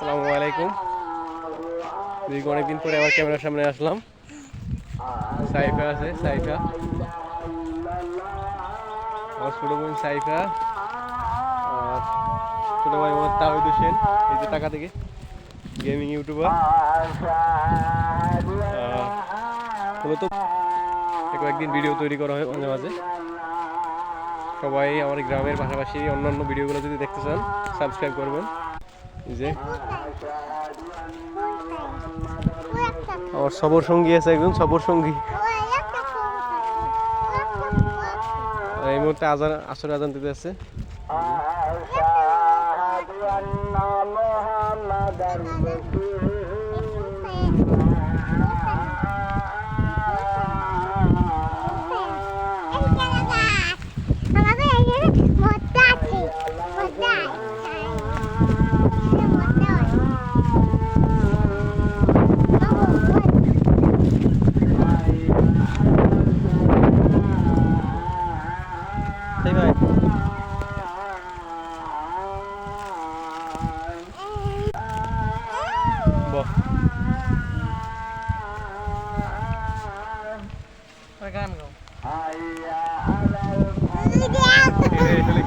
আসসালামু আলাইকুম। দীর্ঘ অনেকদিন পরে আবার ক্যামেরার সামনে আসলাম। সাইফা আছে, সাইফা আমার ছোট বোন সাইফা আর ছোট ভাই মোহাম্মদ তাওহিদ হোসেন। এই যে টাকা থেকে গেমিং ইউটিউবার। মূলত কয়েকদিন ভিডিও তৈরি করা হয় মাঝে মাঝে। সবাই আমার গ্রামের পাশাপাশি অন্যান্য ভিডিওগুলো যদি দেখতে চান সাবস্ক্রাইব করবেন। এই যে আমার সবর সঙ্গী আছে, একজন সবর সঙ্গী। এই মুহূর্তে আসর আজান দিতে আছে।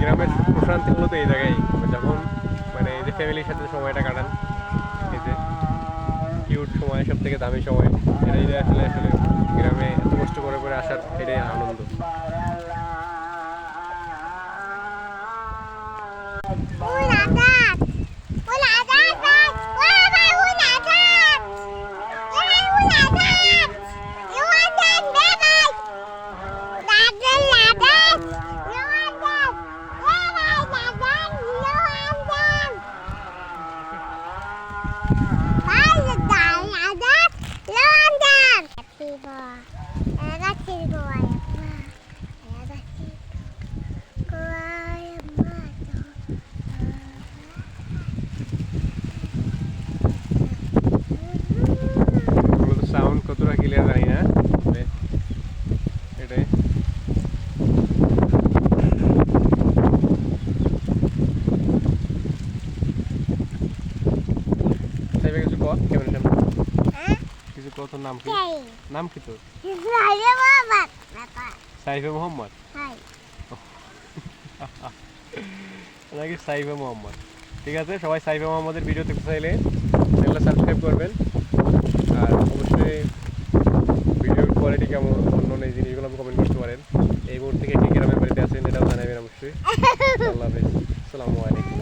গ্রামের প্রশান্তি মূলত এই জায়গায়, যখন মানে এই যে ফ্যামিলির সাথে সময়টা কাটান, এই যে কিউট সময়, সব থেকে দামি সময়, এটাই আসলে আসলে গ্রামে এত কষ্ট করে করে আসার এটাই আনন্দ। সাউন্ড কতটা ক্লিয়ার জানি না, এটাই কিছু কর ক্যামেরার সামনে, কিছু কত নাম কি? নাম কি তোর? সাইফা মোহাম্মদ নাকি সাইফা মোহাম্মদ? ঠিক আছে, সবাই সাইফা মোহাম্মদের ভিডিও দেখতে চাইলে চ্যানেলটা সাবস্ক্রাইব করবেন। আর অবশ্যই ভিডিওর কোয়ালিটি কেমন, অন্য এই জিনিসগুলো কমেন্ট করতে পারেন। এই মুহূর্তে থেকে কি গ্রামের বাড়িতে আছেন এটাও জানাবেন অবশ্যই। আল্লাহ হাফেজ, আসসালামু আলাইকুম।